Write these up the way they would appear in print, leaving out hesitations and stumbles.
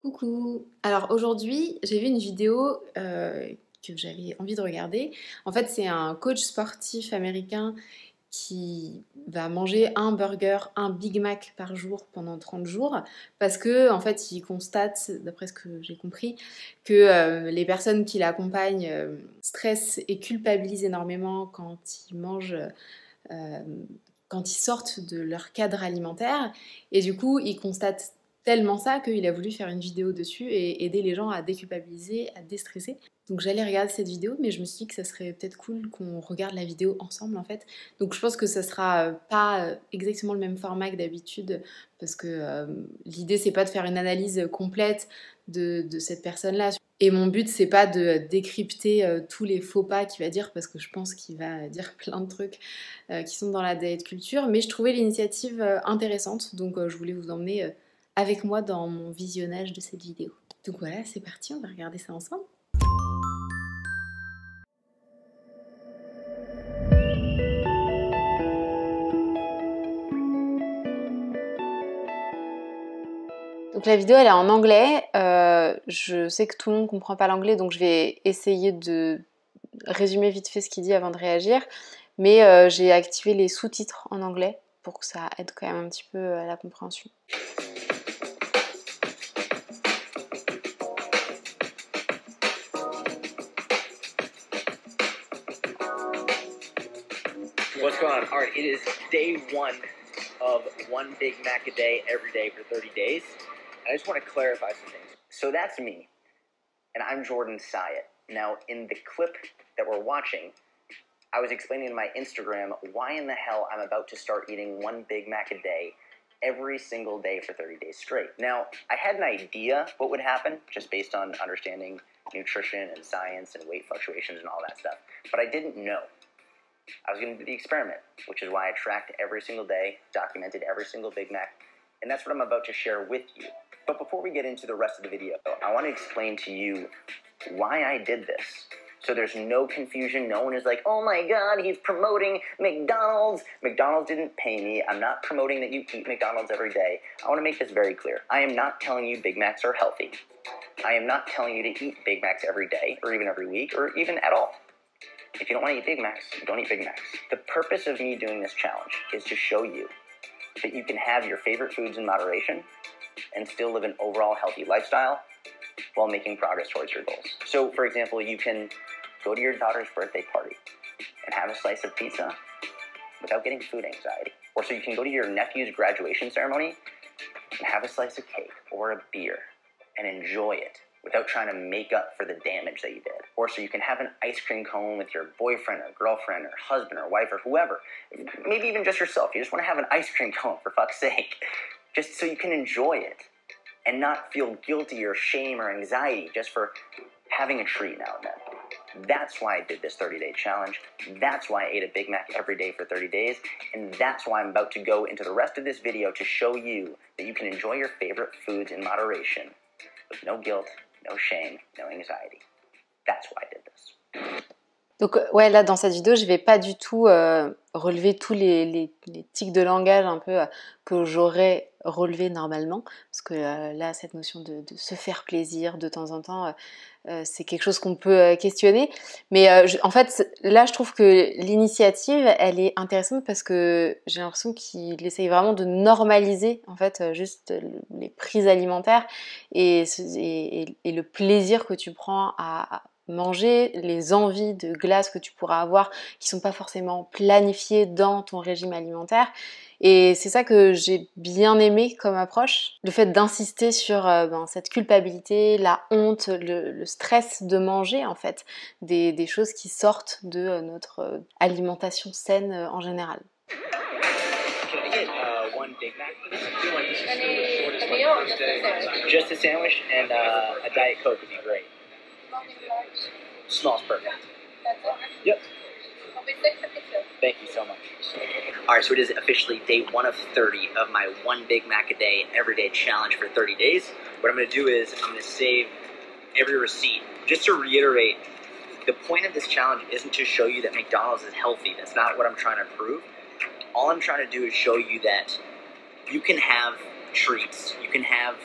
Coucou! Alors aujourd'hui, j'ai vu une vidéo que j'avais envie de regarder. En fait, c'est un coach sportif américain qui va manger un burger, un Big Mac par jour pendant 30 jours parce que en fait, il constate, d'après ce que j'ai compris, que les personnes qui l'accompagnent stressent et culpabilisent énormément quand ils mangent, euh, quand ils sortent de leur cadre alimentaire. Et du coup, il constate tellement ça qu'il a voulu faire une vidéo dessus et aider les gens à déculpabiliser, à déstresser. Donc j'allais regarder cette vidéo, mais je me suis dit que ça serait peut-être cool qu'on regarde la vidéo ensemble en fait. Donc je pense que ça sera pas exactement le même format que d'habitude, parce que l'idée c'est pas de faire une analyse complète de cette personne-là. Et mon but c'est pas de décrypter tous les faux pas qu'il va dire, parce que je pense qu'il va dire plein de trucs qui sont dans la diet culture, mais je trouvais l'initiative intéressante, donc je voulais vous emmener avec moi dans mon visionnage de cette vidéo. Donc voilà, c'est parti, on va regarder ça ensemble. Donc la vidéo elle est en anglais, je sais que tout le monde ne comprend pas l'anglais, donc je vais essayer de résumer vite fait ce qu'il dit avant de réagir, mais j'ai activé les sous-titres en anglais pour que ça aide quand même un petit peu à la compréhension. What's going on? All right, it is day one of one Big Mac a day every day for 30 days. I just want to clarify some things. So that's me, and I'm Jordan.Et. Now, in the clip that we're watching, I was explaining in my Instagram why in the hell I'm about to start eating one Big Mac a day every single day for 30 days straight. Now, I had an idea what would happen just based on understanding nutrition and science and weight fluctuations and all that stuff, but I didn't know. I was going to do the experiment, which is why I tracked every single day, documented every single Big Mac, and that's what I'm about to share with you. But before we get into the rest of the video, I want to explain to you why I did this. So there's no confusion. No one is like, oh my God, he's promoting McDonald's. McDonald's didn't pay me. I'm not promoting that you eat McDonald's every day. I want to make this very clear. I am not telling you Big Macs are healthy. I am not telling you to eat Big Macs every day, or even every week, or even at all. If you don't want to eat Big Macs, don't eat Big Macs. The purpose of me doing this challenge is to show you that you can have your favorite foods in moderation and still live an overall healthy lifestyle while making progress towards your goals. So, for example, you can go to your daughter's birthday party and have a slice of pizza without getting food anxiety. Or so you can go to your nephew's graduation ceremony and have a slice of cake or a beer and enjoy it without trying to make up for the damage that you did. Or so you can have an ice cream cone with your boyfriend or girlfriend or husband or wife or whoever. Maybe even just yourself. You just want to have an ice cream cone, for fuck's sake. Just so you can enjoy it and not feel guilty or shame or anxiety just for having a treat now and then. That's why I did this 30-day challenge. That's why I ate a Big Mac every day for 30 days. And that's why I'm about to go into the rest of this video to show you that you can enjoy your favorite foods in moderation with no guilt, no shame, no anxiety. That's why I did this. Donc ouais, là dans cette vidéo, je vais pas du tout relever tous les tics de langage un peu que j'aurais relevé normalement, parce que là, cette notion de se faire plaisir de temps en temps, c'est quelque chose qu'on peut questionner. Mais en fait, là, je trouve que l'initiative, elle est intéressante parce que j'ai l'impression qu'il essaye vraiment de normaliser en fait juste les prises alimentaires et le plaisir que tu prends à manger, les envies de glace que tu pourras avoir qui sont pas forcément planifiées dans ton régime alimentaire. Et c'est ça que j'ai bien aimé comme approche, le fait d'insister sur cette culpabilité, la honte, le stress de manger en fait, des choses qui sortent de notre alimentation saine en général. Can I get one Big Mac, please? I feel like this is the shortest one. Just a sandwich and a Diet Coke would be great. Small's perfect. That's it? Yep. I'll be 6 for pizza. Thank you so much. Alright, so it is officially day 1 of 30 of my one Big Mac a day, everyday challenge for 30 days. What I'm going to do is I'm going to save every receipt. Just to reiterate, the point of this challenge isn't to show you that McDonald's is healthy. That's not what I'm trying to prove. All I'm trying to do is show you that you can have treats, you can have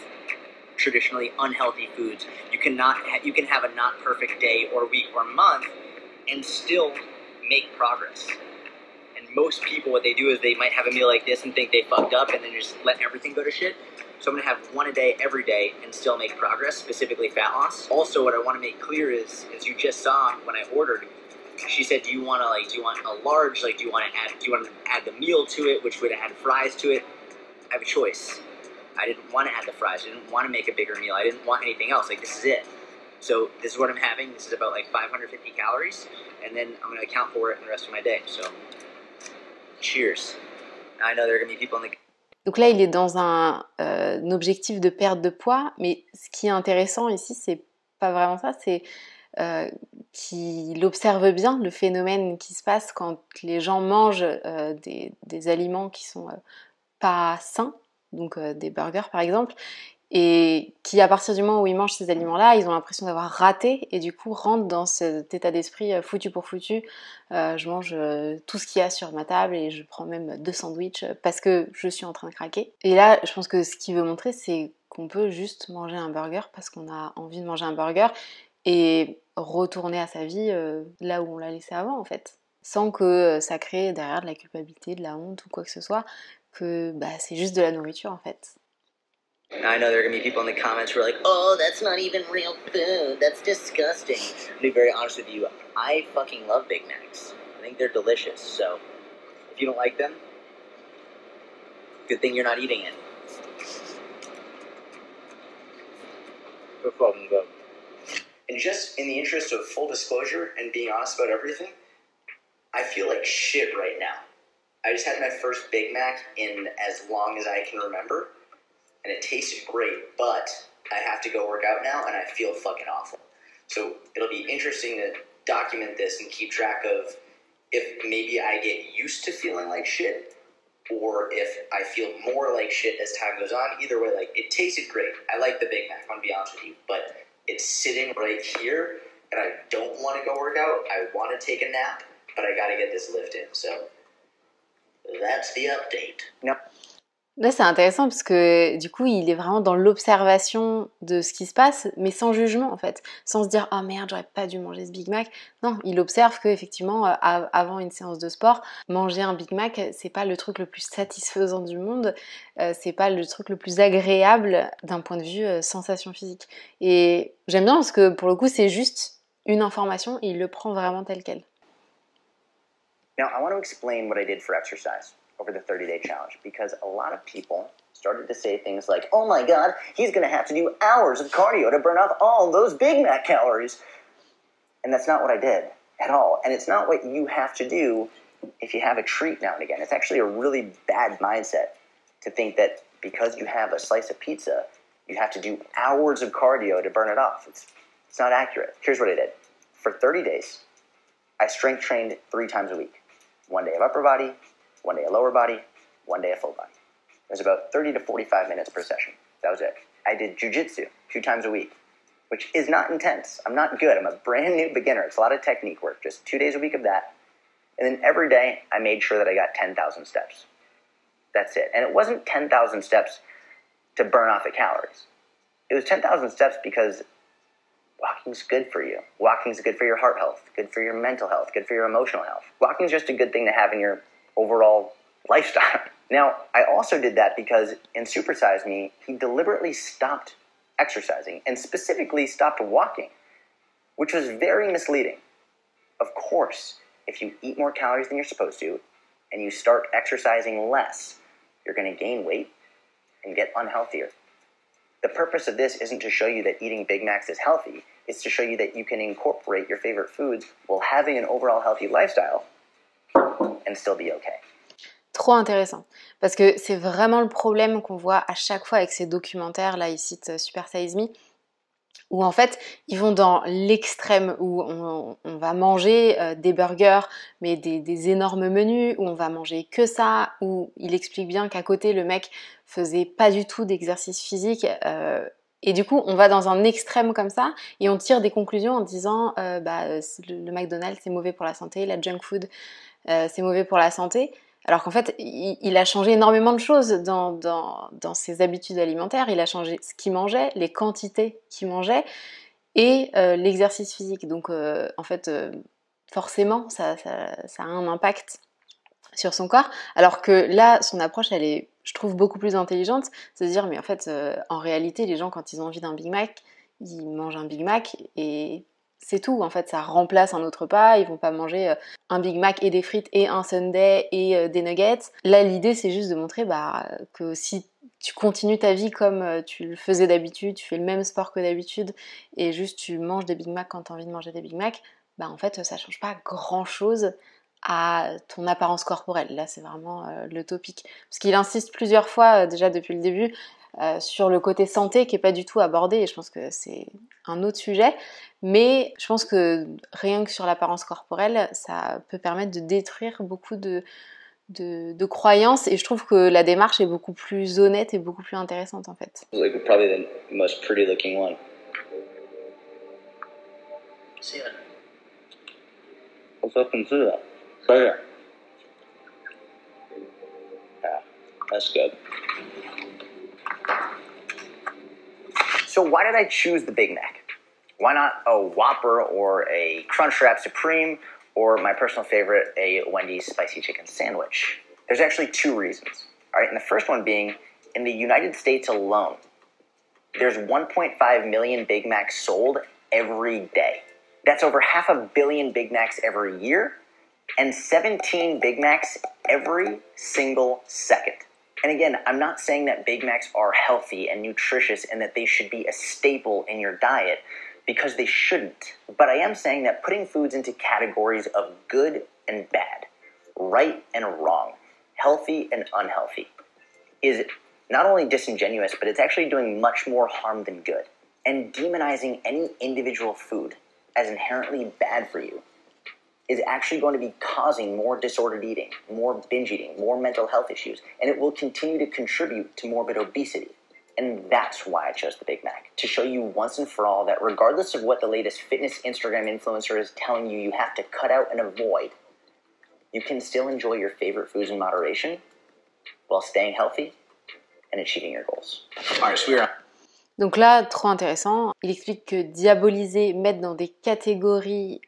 traditionally unhealthy foods. You can have a not perfect day or week or month and still make progress. And most people, what they do is they might have a meal like this and think they fucked up and then just let everything go to shit. So I'm gonna have one a day every day and still make progress, specifically fat loss. Also, what I wanna make clear is, as you just saw when I ordered, she said, do you want a large, like do you want to add the meal to it, which would add fries to it? I have a choice. I didn't want to add the fries. I didn't want to make a bigger meal. I didn't want anything else. Like, this is it. So this is what I'm having. This is about like 550 calories, and then I'm going to account for it in the rest of my day. So, cheers. Now, I know there are going to be people in the... Donc là, il est dans un objectif de perte de poids, mais ce qui est intéressant ici, c'est pas vraiment ça, c'est qu'il observe bien le phénomène qui se passe quand les gens mangent des aliments qui sont pas sains, donc des burgers par exemple, et qui à partir du moment où ils mangent ces aliments-là, ils ont l'impression d'avoir raté et du coup rentrent dans cet état d'esprit foutu pour foutu. Je mange tout ce qu'il y a sur ma table et je prends même 2 sandwichs parce que je suis en train de craquer. Et là, je pense que ce qu'il veut montrer, c'est qu'on peut juste manger un burger parce qu'on a envie de manger un burger et retourner à sa vie là où on l'a laissé avant en fait, sans que ça crée derrière de la culpabilité, de la honte ou quoi que ce soit, que c'est juste de la nourriture en fait. I know there are going to be people in the comments who are like, oh, that's not even real food. That's disgusting. To be very honest with you, I fucking love Big Macs. I think they're delicious. So if you don't like them, good thing you're not eating it. They're fucking good. And just in the interest of full disclosure and being honest about everything, I feel like shit right now. I just had my first Big Mac in as long as I can remember. And it tasted great, but I have to go work out now, and I feel fucking awful. So it'll be interesting to document this and keep track of if maybe I get used to feeling like shit, or if I feel more like shit as time goes on. Either way, like, it tasted great. I like the Big Mac, I'm gonna be honest with you, but it's sitting right here, and I don't want to go work out. I want to take a nap, but I gotta get this lift in. So that's the update. Now, là, c'est intéressant parce que du coup, il est vraiment dans l'observation de ce qui se passe, mais sans jugement en fait, sans se dire ah merde, j'aurais pas dû manger ce Big Mac. Non, il observe que effectivement, avant une séance de sport, manger un Big Mac, c'est pas le truc le plus satisfaisant du monde, c'est pas le truc le plus agréable d'un point de vue sensation physique. Et j'aime bien parce que pour le coup, c'est juste une information et il le prend vraiment tel quel. Now, I want to explain what I did for exercise over the 30-day challenge, because a lot of people started to say things like, oh my god, he's going to have to do hours of cardio to burn off all those Big Mac calories. And that's not what I did at all. And it's not what you have to do if you have a treat now and again. It's actually a really bad mindset to think that because you have a slice of pizza, you have to do hours of cardio to burn it off. It's not accurate. Here's what I did. For 30 days, I strength trained 3 times a week. 1 day of upper body, 1 day of lower body, 1 day of full body. It was about 30 to 45 minutes per session. That was it. I did jiu-jitsu 2 times a week, which is not intense. I'm not good. I'm a brand new beginner. It's a lot of technique work. Just 2 days a week of that. And then every day, I made sure that I got 10,000 steps. That's it. And it wasn't 10,000 steps to burn off the calories. It was 10,000 steps because walking's good for you. Walking's good for your heart health, good for your mental health, good for your emotional health. Walking's just a good thing to have in your overall lifestyle. Now, I also did that because in Supersize Me, he deliberately stopped exercising and specifically stopped walking, which was very misleading. Of course, if you eat more calories than you're supposed to and you start exercising less, you're going to gain weight and get unhealthier. The purpose of this isn't to show you that eating Big Macs is healthy. It's to show you that you can incorporate your favorite foods while having an overall healthy lifestyle and still be okay. Trop intéressant, parce que c'est vraiment le problème qu'on voit à chaque fois avec ces documentaires, là ils citent Super Size Me, où en fait ils vont dans l'extrême, où on va manger des burgers, mais des énormes menus, où on va manger que ça, où il explique bien qu'à côté le mec faisait pas du tout d'exercice physique, et du coup on va dans un extrême comme ça, et on tire des conclusions en disant le McDonald's c'est mauvais pour la santé, la junk food c'est mauvais pour la santé, Alors qu'en fait, il a changé énormément de choses dans ses habitudes alimentaires. Il a changé ce qu'il mangeait, les quantités qu'il mangeait et l'exercice physique. Donc en fait, forcément, ça a un impact sur son corps. Alors que là, son approche, elle est, je trouve, beaucoup plus intelligente. C'est de dire, mais en fait, en réalité, les gens, quand ils ont envie d'un Big Mac, ils mangent un Big Mac et c'est tout. En fait, ça remplace un autre repas. Ils vont pas manger un Big Mac et des frites et un sundae et des nuggets. Là, l'idée, c'est juste de montrer que si tu continues ta vie comme tu le faisais d'habitude, tu fais le même sport que d'habitude et juste tu manges des Big Mac quand tu as envie de manger des Big Mac, en fait, ça change pas grand-chose à ton apparence corporelle. Là, c'est vraiment le topic. Parce qu'il insiste plusieurs fois, déjà depuis le début, sur le côté santé qui n'est pas du tout abordé, et je pense que c'est un autre sujet. Mais je pense que rien que sur l'apparence corporelle, ça peut permettre de détruire beaucoup de croyances, et je trouve que la démarche est beaucoup plus honnête et beaucoup plus intéressante en fait. Like probably the most pretty looking one. See that? What's up and see that? Right here. Yeah, that's good. So why did I choose the Big Mac? Why not a Whopper or a Crunchwrap Supreme or my personal favorite, a Wendy's spicy chicken sandwich? There's actually two reasons. All right, and the first one being, in the United States alone, there's 1.5 million Big Macs sold every day. That's over 500 million Big Macs every year, and 17 Big Macs every single second. And again, I'm not saying that Big Macs are healthy and nutritious and that they should be a staple in your diet, because they shouldn't. But I am saying that putting foods into categories of good and bad, right and wrong, healthy and unhealthy, is not only disingenuous, but it's actually doing much more harm than good. And demonizing any individual food as inherently bad for you is actually going to be causing more disordered eating, more binge eating, more mental health issues, and it will continue to contribute to morbid obesity. And that's why I chose the Big Mac, to show you once and for all that regardless of what the latest fitness Instagram influencer is telling you have to cut out and avoid, you can still enjoy your favorite foods in moderation while staying healthy and achieving your goals. All right, so we're... Donc là, trop intéressant. Il explique que diaboliser, mettre dans des catégories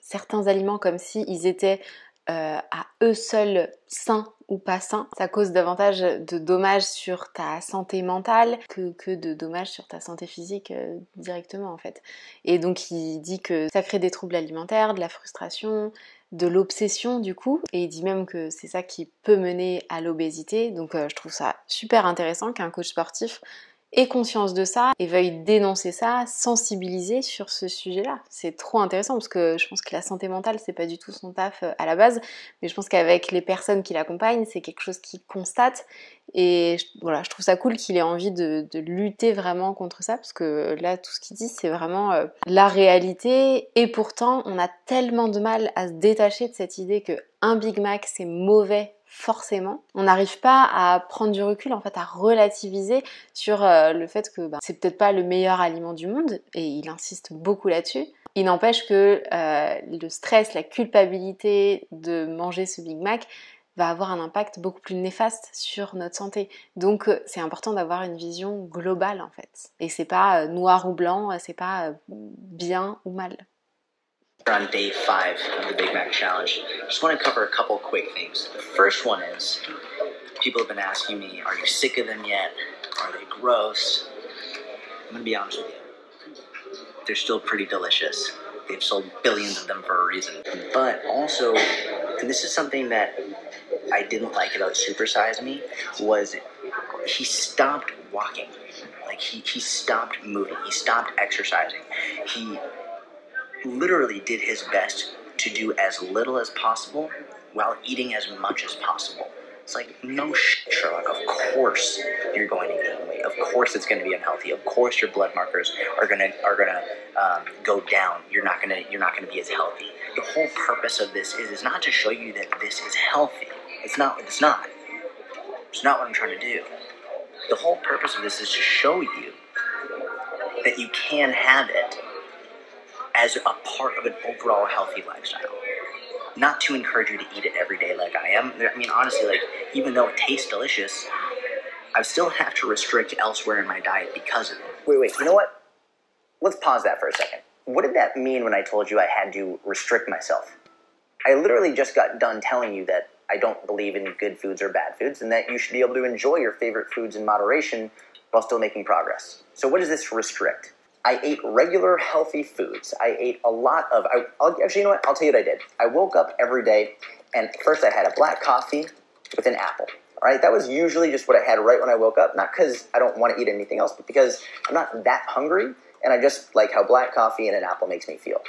certains aliments comme s'ils étaient à eux seuls sains ou pas sains, ça cause davantage de dommages sur ta santé mentale que de dommages sur ta santé physique directement en fait. Et donc il dit que ça crée des troubles alimentaires, de la frustration, de l'obsession du coup, et il dit même que c'est ça qui peut mener à l'obésité. Donc je trouve ça super intéressant qu'un coach sportif ait conscience de ça et veuille dénoncer ça, sensibiliser sur ce sujet-là. C'est trop intéressant parce que je pense que la santé mentale, c'est pas du tout son taf à la base, mais je pense qu'avec les personnes qui l'accompagnent, c'est quelque chose qu'il constate, et voilà, je trouve ça cool qu'il ait envie de lutter vraiment contre ça, parce que là, tout ce qu'il dit, c'est vraiment la réalité, et pourtant, on a tellement de mal à se détacher de cette idée que un Big Mac, c'est mauvais forcément. On n'arrive pas à prendre du recul, en fait, à relativiser sur le fait que c'est peut-être pas le meilleur aliment du monde, et il insiste beaucoup là-dessus. Il n'empêche que le stress, la culpabilité de manger ce Big Mac va avoir un impact beaucoup plus néfaste sur notre santé. Donc c'est important d'avoir une vision globale en fait. Et c'est pas noir ou blanc, c'est pas bien ou mal. On day 5 of the Big Mac Challenge, I just want to cover a couple quick things. The first one is, people have been asking me, are you sick of them yet? Are they gross? I'm going to be honest with you. They're still pretty delicious. They've sold billions of them for a reason. But also, and this is something that I didn't like about Super Size Me, was he stopped walking. Like he stopped moving. He stopped exercising. He literally did his best to do as little as possible while eating as much as possible. It's like, no shit, Sherlock. Of course you're going to gain weight. Of course it's going to be unhealthy. Of course your blood markers are gonna go down. You're not gonna be as healthy. The whole purpose of this is not to show you that this is healthy. It's not. It's not what I'm trying to do. The whole purpose of this is to show you that you can have it as a part of an overall healthy lifestyle. not to encourage you to eat it every day like I am. I mean, honestly, like, even though it tastes delicious, I still have to restrict elsewhere in my diet because of it. Wait, you know what? Let's pause that for a second. What did that mean when I told you I had to restrict myself? I literally just got done telling you that I don't believe in good foods or bad foods, and that you should be able to enjoy your favorite foods in moderation while still making progress. So what does this restrict? I ate regular, healthy foods. I ate a lot of... actually, you know what? I'll tell you what I did. I woke up every day, and first I had a black coffee with an apple. All right? That was usually just what I had right when I woke up, not because I don't want to eat anything else, but because I'm not that hungry, and I just like how black coffee and an apple makes me feel.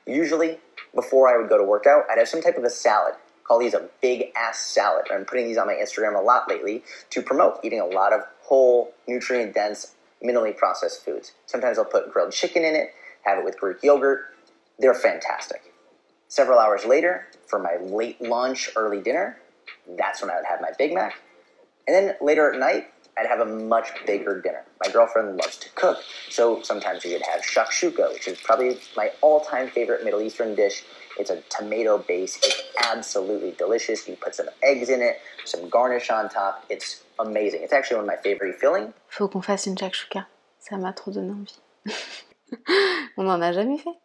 Usually, before I would go to work out, I'd have some type of a salad. Call these a big-ass salad. I'm putting these on my Instagram a lot lately to promote eating a lot of whole, nutrient-dense, minimally processed foods. Sometimes I'll put grilled chicken in it, have it with Greek yogurt. They're fantastic. Several hours later, for my late lunch, early dinner, that's when I would have my Big Mac. And then later at night, I'd have a much bigger dinner. My girlfriend loves to cook, so sometimes we would have shakshuka, which is probably my all-time favorite Middle Eastern dish. It's a tomato base. It's absolutely delicious. You put some eggs in it, some garnish on top. It's amazing. It's actually one of my favorite filling. Faut qu'on fasse une shakshuka. Ça m'a trop donné envie. On n'en a jamais fait.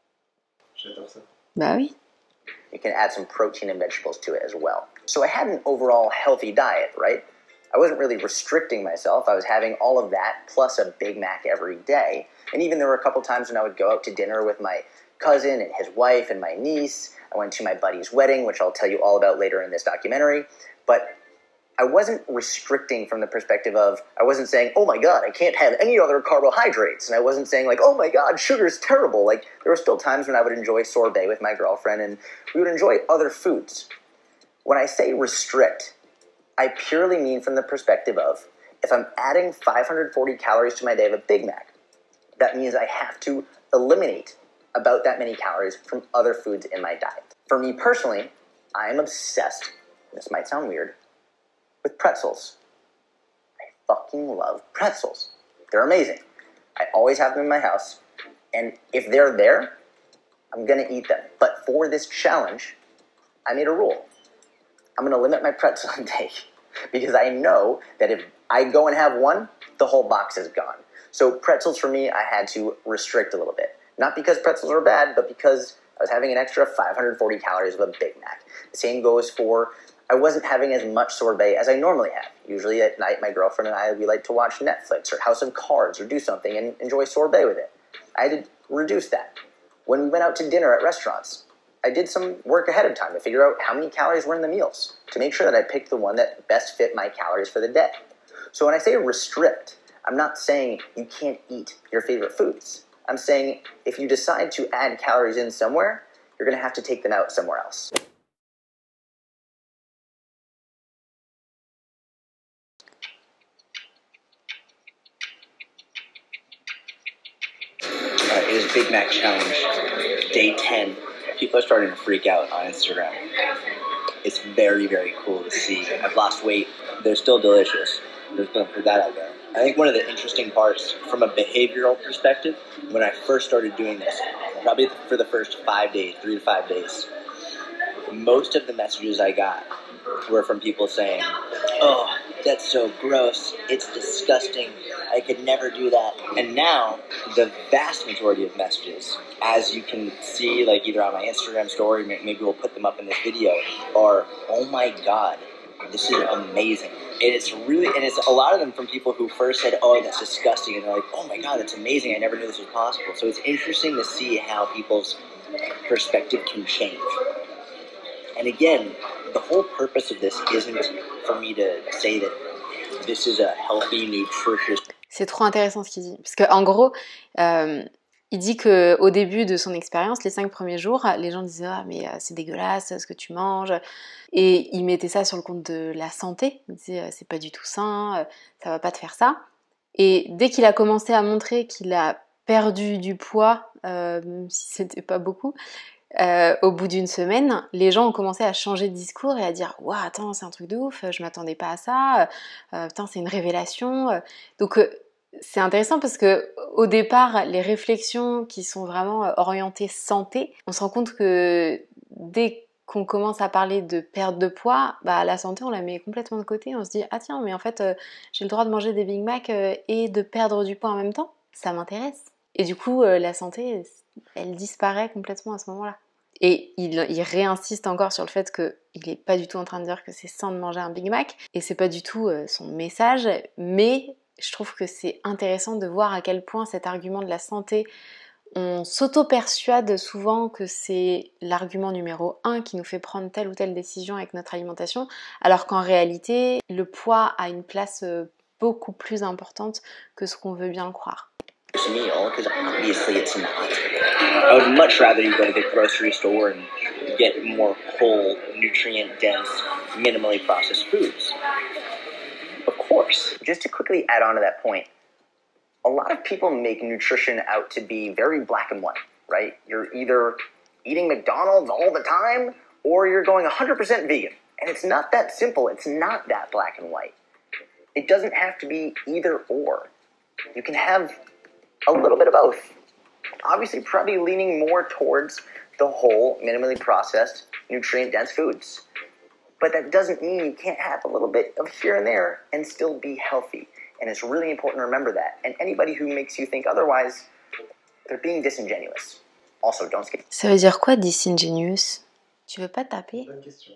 J'adore ça. Bah oui. You can add some protein and vegetables to it as well. So I had an overall healthy diet, right? I wasn't really restricting myself. I was having all of that plus a Big Mac every day. And even there were a couple times when I would go out to dinner with my cousin and his wife and my niece. I went to my buddy's wedding, which I'll tell you all about later in this documentary. But I wasn't restricting from the perspective of, I wasn't saying, oh my God, I can't have any other carbohydrates. And I wasn't saying like, oh my God, sugar's terrible. Like, there were still times when I would enjoy sorbet with my girlfriend and we would enjoy other foods. When I say restrict, I purely mean from the perspective of, if I'm adding 540 calories to my day of a Big Mac, that means I have to eliminate about that many calories from other foods in my diet. For me personally, I am obsessed, this might sound weird, with pretzels. I fucking love pretzels. They're amazing. I always have them in my house, and if they're there, I'm gonna eat them. But for this challenge, I made a rule. I'm gonna limit my pretzel intake because I know that if I go and have one, the whole box is gone. So pretzels for me, I had to restrict a little bit. Not because pretzels are bad, but because I was having an extra 540 calories of a Big Mac. The same goes for, I wasn't having as much sorbet as I normally have. Usually at night, my girlfriend and I, we like to watch Netflix or House of Cards or do something and enjoy sorbet with it. I had to reduce that. When we went out to dinner at restaurants, I did some work ahead of time to figure out how many calories were in the meals to make sure that I picked the one that best fit my calories for the day. So when I say restrict, I'm not saying you can't eat your favorite foods. I'm saying if you decide to add calories in somewhere, you're going to have to take them out somewhere else. It is Big Mac Challenge, day 10. People are starting to freak out on Instagram. It's very, very cool to see. I've lost weight. They're still delicious. There's going to put that out there. I think one of the interesting parts from a behavioral perspective, when I first started doing this, probably for the first 5 days, 3 to 5 days, most of the messages I got were from people saying, oh, that's so gross, it's disgusting, I could never do that. And now, the vast majority of messages, as you can see, like either on my Instagram story, maybe we'll put them up in this video, are, oh my God, this is amazing. And it's a lot of them from people who first said, oh, that's disgusting, and they're like, oh my God, that's amazing, I never knew this was possible. So it's interesting to see how people's perspective can change. And again, the whole purpose of this isn't for me to say that this is a healthy, nutritious... C'est trop intéressant ce qu'il dit. Parce qu'en gros, il dit qu'au début de son expérience, les 5 premiers jours, les gens disaient « Ah, mais c'est dégueulasse ce que tu manges ». Et il mettait ça sur le compte de la santé. Il disait « C'est pas du tout sain, ça va pas te faire ça ». Et dès qu'il a commencé à montrer qu'il a perdu du poids, même si c'était pas beaucoup, au bout d'une semaine, les gens ont commencé à changer de discours et à dire « Ouah, attends, c'est un truc de ouf, je m'attendais pas à ça, putain, c'est une révélation ». Donc c'est intéressant parce que au départ, les réflexions qui sont vraiment orientées santé, on se rend compte que dès qu'on commence à parler de perte de poids, bah la santé on la met complètement de côté, on se dit ah tiens mais en fait j'ai le droit de manger des Big Mac et de perdre du poids en même temps, ça m'intéresse. Et du coup la santé elle disparaît complètement à ce moment-là. Et il réinsiste encore sur le fait qu'il n'est pas du tout en train de dire que c'est sain de manger un Big Mac, et c'est pas du tout son message, mais je trouve que c'est intéressant de voir à quel point cet argument de la santé, on s'auto-persuade souvent que c'est l'argument numéro 1 qui nous fait prendre telle ou telle décision avec notre alimentation, alors qu'en réalité, le poids a une place beaucoup plus importante que ce qu'on veut bien croire. Meal, because obviously it's not. I would much rather you go to the grocery store and get more whole, nutrient-dense, minimally processed foods. Of course. Just to quickly add on to that point, a lot of people make nutrition out to be very black and white, right? You're either eating McDonald's all the time or you're going 100% vegan. And it's not that simple. It's not that black and white. It doesn't have to be either or. You can have a little bit of both. Obviously, probably leaning more towards the whole, minimally processed, nutrient-dense foods. But that doesn't mean you can't have a little bit of here and there and still be healthy. And it's really important to remember that. And anybody who makes you think otherwise, they're being disingenuous. Also, don't skip. Ça veut dire quoi, disingenuous? Tu veux pas taper? Bonne question.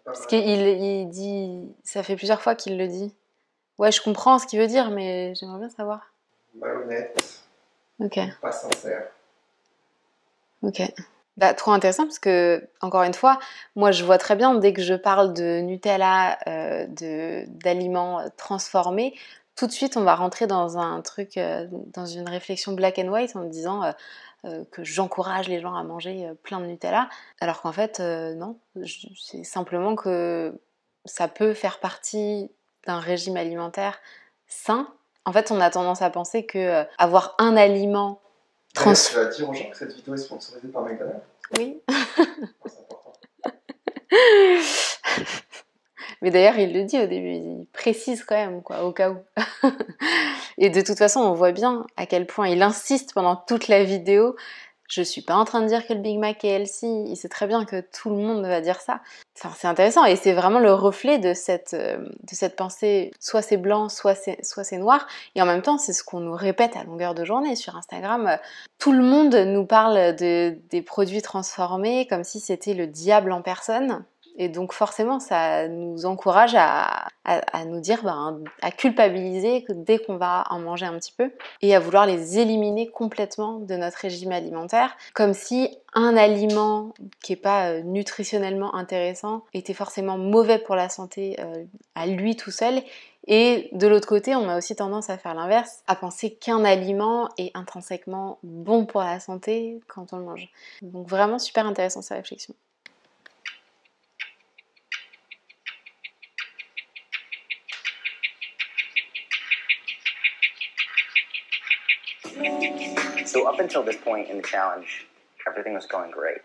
Parce qu'il dit... Ça fait plusieurs fois qu'il le dit. Ouais, je comprends ce qu'il veut dire, mais j'aimerais bien savoir. Malhonnête. Ok. Pas sincère. Ok. Bah, trop intéressant parce que, encore une fois, moi je vois très bien dès que je parle de Nutella, d'aliments transformés, tout de suite on va rentrer dans un truc, dans une réflexion black and white en me disant que j'encourage les gens à manger plein de Nutella, alors qu'en fait non, c'est simplement que ça peut faire partie d'un régime alimentaire sain. En fait on a tendance à penser que avoir un aliment Tu vas dire aux gens que cette vidéo est sponsorisée par McDonald's? Oui. C'est important. Mais d'ailleurs, il le dit au début, il précise quand même, quoi, au cas où. Et de toute façon, on voit bien à quel point il insiste pendant toute la vidéo. Je suis pas en train de dire que le Big Mac est healthy, il sait très bien que tout le monde va dire ça. Enfin, c'est intéressant et c'est vraiment le reflet de cette pensée, soit c'est blanc, soit c'est noir. Et en même temps, c'est ce qu'on nous répète à longueur de journée sur Instagram. Tout le monde nous parle des produits transformés comme si c'était le diable en personne. Et donc forcément, ça nous encourage à nous dire, à culpabiliser dès qu'on va en manger un petit peu et à vouloir les éliminer complètement de notre régime alimentaire, comme si un aliment qui n'est pas nutritionnellement intéressant était forcément mauvais pour la santé à lui tout seul. Et de l'autre côté, on a aussi tendance à faire l'inverse, à penser qu'un aliment est intrinsèquement bon pour la santé quand on le mange. Donc vraiment super intéressant cette réflexion. So up until this point in the challenge, everything was going great.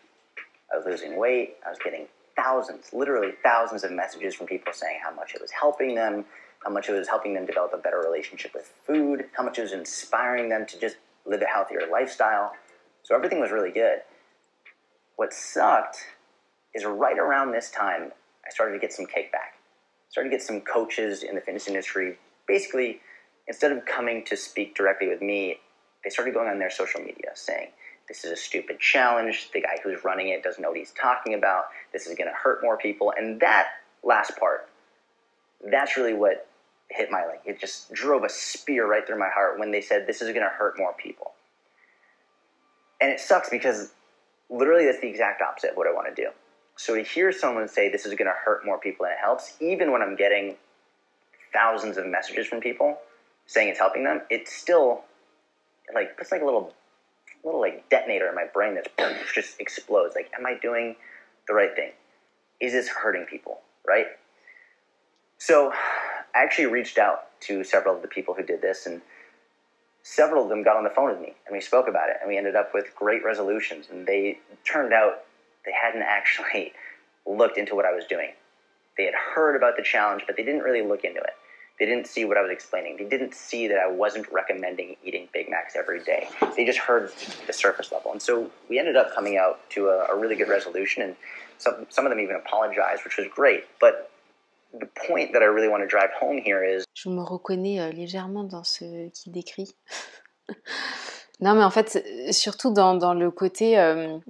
I was losing weight. I was getting thousands, literally thousands of messages from people saying how much it was helping them, how much it was helping them develop a better relationship with food, how much it was inspiring them to just live a healthier lifestyle. So everything was really good. What sucked is right around this time, I started to get some kickback. I started to get some coaches in the fitness industry. Basically, instead of coming to speak directly with me, they started going on their social media saying, this is a stupid challenge, the guy who's running it doesn't know what he's talking about, this is going to hurt more people. And that last part, that's really what hit my leg. It just drove a spear right through my heart when they said, this is going to hurt more people. And it sucks because literally that's the exact opposite of what I want to do. So to hear someone say this is going to hurt more people and it helps, even when I'm getting thousands of messages from people saying it's helping them, it's still it's like a little like detonator in my brain that just explodes. Like, am I doing the right thing? Is this hurting people, right? So I actually reached out to several of the people who did this, and several of them got on the phone with me, and we spoke about it, and we ended up with great resolutions, and they turned out they hadn't actually looked into what I was doing. They had heard about the challenge, but they didn't really look into it. They didn't see what I was explaining. They didn't see that I wasn't recommending eating Big Macs every day. They just heard the surface level. And so we ended up coming out to a really good resolution, and Some of them even apologized, which was great. But the point that I really want to drive home here is... Je me reconnais légèrement dans ce qu'il décrit. Non mais en fait, surtout dans le côté,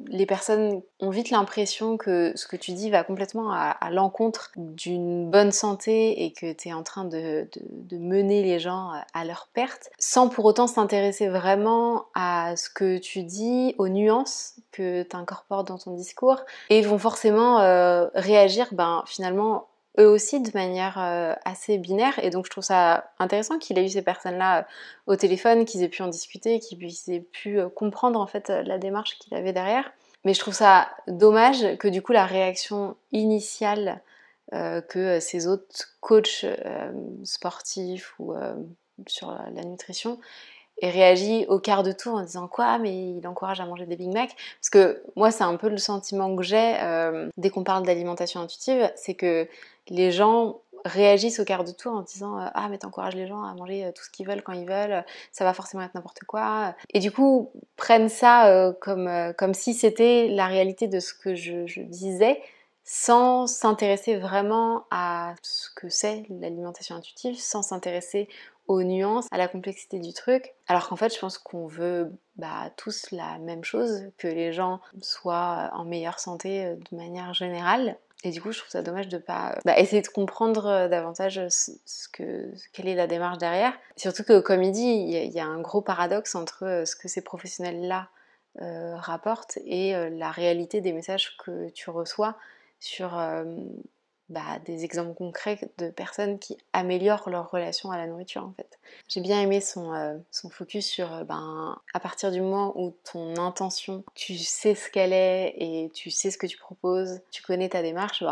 les personnes ont vite l'impression que ce que tu dis va complètement à l'encontre d'une bonne santé et que tu es en train de mener les gens à leur perte, sans pour autant s'intéresser vraiment à ce que tu dis, aux nuances que tu incorpores dans ton discours, et vont forcément réagir finalement eux aussi de manière assez binaire. Et donc je trouve ça intéressant qu'il ait eu ces personnes-là au téléphone, qu'ils aient pu en discuter, qu'ils aient pu comprendre en fait la démarche qu'il avait derrière. Mais je trouve ça dommage que du coup la réaction initiale que ces autres coachs sportifs ou sur la nutrition aient réagi au quart de tour en disant quoi, mais il encourage à manger des Big Mac. Parce que moi c'est un peu le sentiment que j'ai dès qu'on parle d'alimentation intuitive, c'est que les gens réagissent au quart de tour en disant ah mais t'encourages les gens à manger tout ce qu'ils veulent quand ils veulent, ça va forcément être n'importe quoi, et du coup prennent ça comme si c'était la réalité de ce que je disais, sans s'intéresser vraiment à ce que c'est l'alimentation intuitive, sans s'intéresser aux nuances, à la complexité du truc, alors qu'en fait je pense qu'on veut tous la même chose, que les gens soient en meilleure santé de manière générale. Et du coup, je trouve ça dommage de pas essayer de comprendre davantage quelle est la démarche derrière. Surtout que, comme il dit, il y a un gros paradoxe entre ce que ces professionnels-là rapportent et la réalité des messages que tu reçois sur des exemples concrets de personnes qui améliorent leur relation à la nourriture, en fait. J'ai bien aimé son focus sur à partir du moment où ton intention, tu sais ce qu'elle est et tu sais ce que tu proposes, tu connais ta démarche,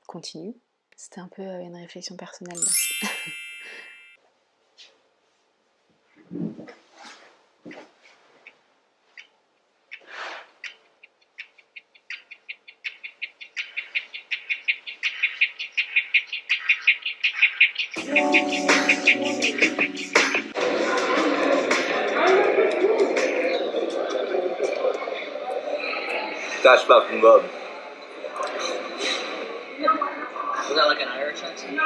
continue. C'était un peu une réflexion personnelle là. That's fucking good. Was that like an Irish accent?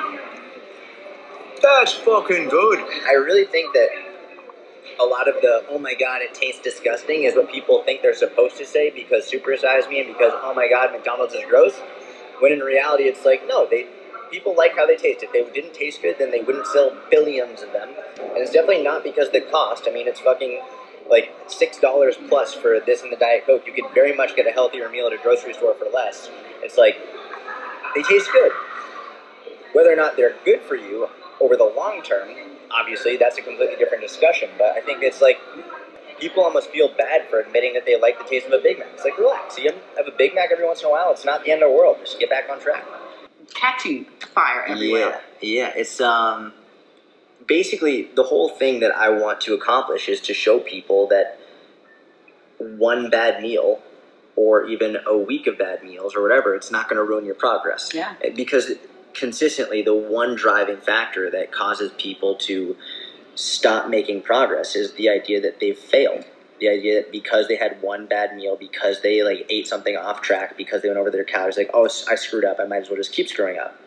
That's fucking good. I really think that a lot of the, oh my god, it tastes disgusting, is what people think they're supposed to say because supersize me and because, oh my god, McDonald's is gross. When in reality, it's like, no, people like how they taste. If they didn't taste good, then they wouldn't sell billions of them. And it's definitely not because the cost. I mean, it's fucking like $6 plus for this and the Diet Coke. You could very much get a healthier meal at a grocery store for less. It's like, they taste good. Whether or not they're good for you over the long term, obviously, that's a completely different discussion. But I think it's like, people almost feel bad for admitting that they like the taste of a Big Mac. It's like, relax. You have a Big Mac every once in a while. It's not the end of the world. Just get back on track. Catching fire everywhere. Yeah. It's basically the whole thing that I want to accomplish is to show people that one bad meal or even a week of bad meals or whatever, it's not going to ruin your progress. Yeah. Because consistently, the one driving factor that causes people to stop making progress is the idea that they've failed. The idea that because they had one bad meal, because they ate something off track, because they went over their calories, oh, I screwed up, I might as well just keep screwing up.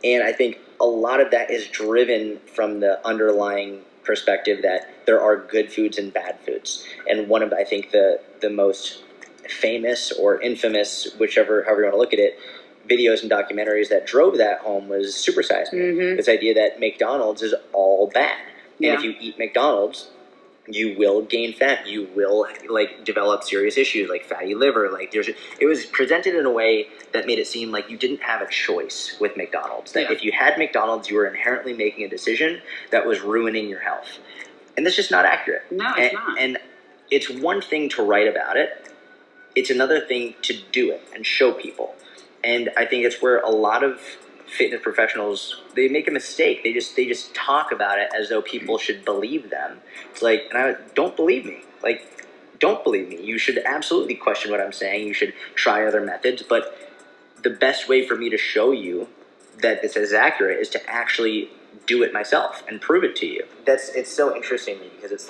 And I think a lot of that is driven from the underlying perspective that there are good foods and bad foods. And one of, I think, the most famous or infamous, however you want to look at it, videos and documentaries that drove that home was Super Size Me. Mm-hmm. This idea that McDonald's is all bad. And if you eat McDonald's, you will gain fat. You will develop serious issues like fatty liver. It was presented in a way that made it seem like you didn't have a choice with McDonald's. That if you had McDonald's, you were inherently making a decision that was ruining your health. And that's just not accurate. No, it's not. And it's one thing to write about it. It's another thing to do it and show people. And I think it's where a lot of fitness professionals, they make a mistake. They just talk about it as though people should believe them. It's don't believe me. Don't believe me. You should absolutely question what I'm saying. You should try other methods. But the best way for me to show you that this is accurate is to actually do it myself and prove it to you. It's so interesting to me because it's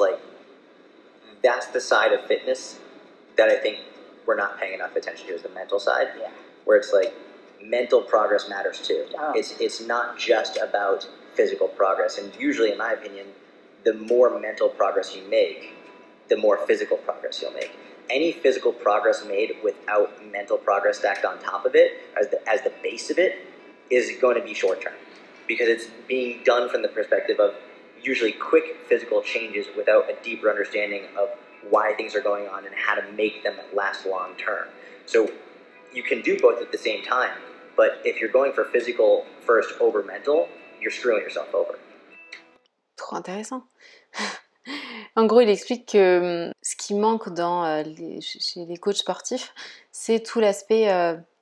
that's the side of fitness that I think we're not paying enough attention to, is the mental side. Yeah. where it's like mental progress matters too. Oh. It's not just about physical progress, and usually, in my opinion, the more mental progress you make, the more physical progress you'll make. Any physical progress made without mental progress stacked on top of it, as the base of it, is going to be short term, because it's being done from the perspective of usually quick physical changes without a deeper understanding of why things are going on and how to make them last long term. So you can do both at the same time, but if you're going for physical first over mental, you're screwing yourself over. Trop intéressant. En gros, il explique que ce qui manque chez les coachs sportifs, c'est tout l'aspect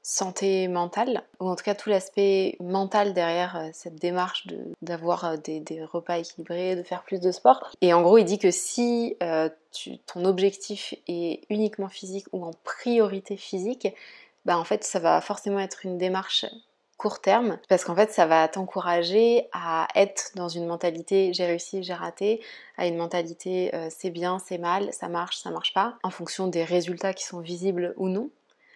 santé mentale, ou en tout cas tout l'aspect mental derrière cette démarche d'avoir des repas équilibrés, de faire plus de sport. Et en gros, il dit que si ton objectif est uniquement physique ou en priorité physique, bah en fait, ça va forcément être une démarche court terme, parce qu'en fait ça va t'encourager à être dans une mentalité j'ai réussi, j'ai raté, à une mentalité c'est bien, c'est mal, ça marche pas, en fonction des résultats qui sont visibles ou non.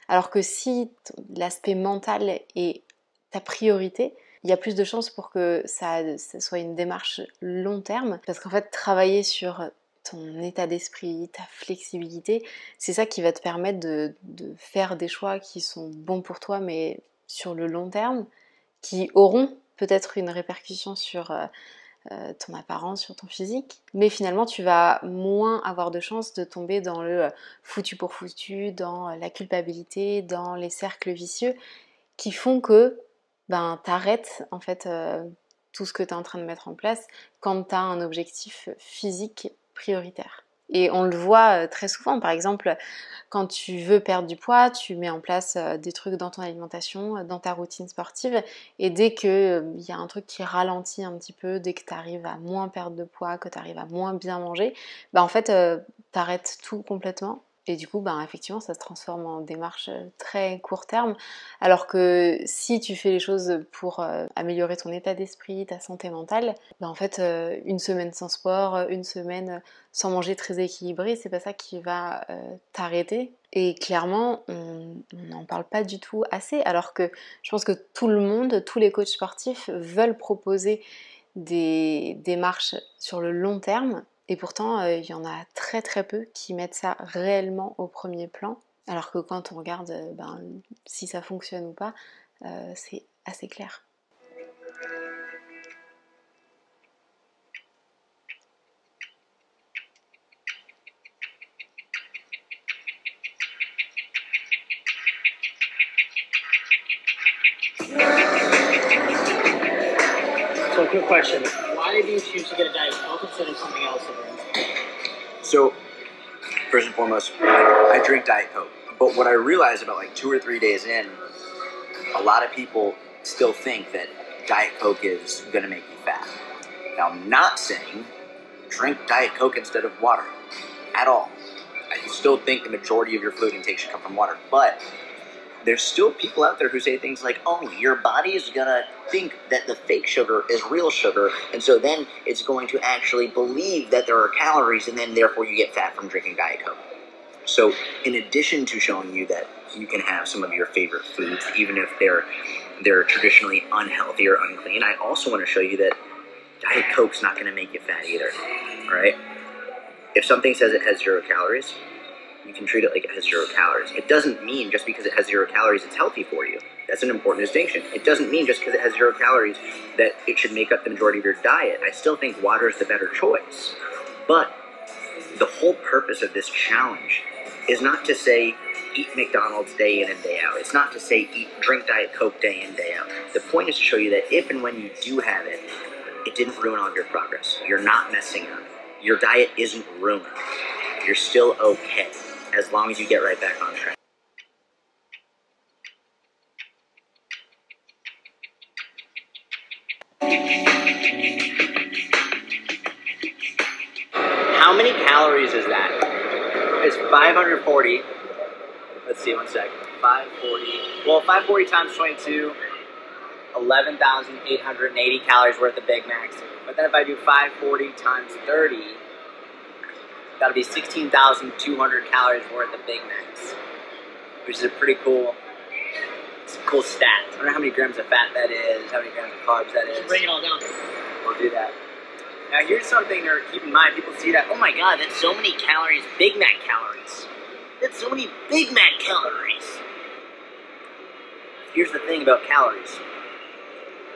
Alors que si l'aspect mental est ta priorité, il y a plus de chances pour que ça soit une démarche long terme, parce qu'en fait travailler sur ton état d'esprit, ta flexibilité, c'est ça qui va te permettre de faire des choix qui sont bons pour toi, mais sur le long terme, qui auront peut-être une répercussion sur ton apparence, sur ton physique, mais finalement tu vas moins avoir de chances de tomber dans le foutu pour foutu, dans la culpabilité, dans les cercles vicieux qui font que t'arrêtes en fait tout ce que tu es en train de mettre en place quand tu as un objectif physique prioritaire. Et on le voit très souvent, par exemple, quand tu veux perdre du poids, tu mets en place des trucs dans ton alimentation, dans ta routine sportive, et dès qu'il y a un truc qui ralentit un petit peu, dès que tu arrives à moins perdre de poids, que tu arrives à moins bien manger, en fait, t'arrêtes tout complètement. Et du coup, effectivement, ça se transforme en démarche très court terme. Alors que si tu fais les choses pour améliorer ton état d'esprit, ta santé mentale, en fait, une semaine sans sport, une semaine sans manger très équilibré, c'est pas ça qui va t'arrêter. Et clairement, on n'en parle pas du tout assez. Alors que je pense que tout le monde, tous les coachs sportifs veulent proposer des démarches sur le long terme. Et pourtant, il y en a très très peu qui mettent ça réellement au premier plan. Alors que quand on regarde si ça fonctionne ou pas, c'est assez clair. So, quick question. Why did you choose to get a Diet Coke instead of something else? So, first and foremost, I drink Diet Coke. But what I realized about like 2 or 3 days in, a lot of people still think that Diet Coke is going to make you fat. Now, I'm not saying drink Diet Coke instead of water at all. I still think the majority of your fluid intake should come from water. But there's still people out there who say things like, oh, your body is going to think that the fake sugar is real sugar, and so then it's going to actually believe that there are calories, and then therefore you get fat from drinking Diet Coke. So in addition to showing you that you can have some of your favorite foods, even if they're traditionally unhealthy or unclean, I also want to show you that Diet Coke's not going to make you fat either, all right? If something says it has 0 calories, you can treat it like it has 0 calories. It doesn't mean just because it has 0 calories it's healthy for you. That's an important distinction. It doesn't mean just because it has 0 calories that it should make up the majority of your diet. I still think water is the better choice. But the whole purpose of this challenge is not to say eat McDonald's day in and day out. It's not to say drink Diet Coke day in, day out. The point is to show you that if and when you do have it, it didn't ruin all of your progress. You're not messing up. Your diet isn't ruined. You're still okay, as long as you get right back on track. How many calories is that? It's 540. Let's see, one sec. 540. Well, 540 times 22, 11,880 calories worth of Big Macs. But then if I do 540 times 30, that'll be 16,200 calories worth of Big Macs, which is a pretty cool some cool stats. I don't know how many grams of fat that is, how many grams of carbs that is. Bring it all down. We'll do that. Now here's something to keep in mind. People see that, oh my god, that's so many calories, Big Mac calories. That's so many Big Mac calories. Here's the thing about calories.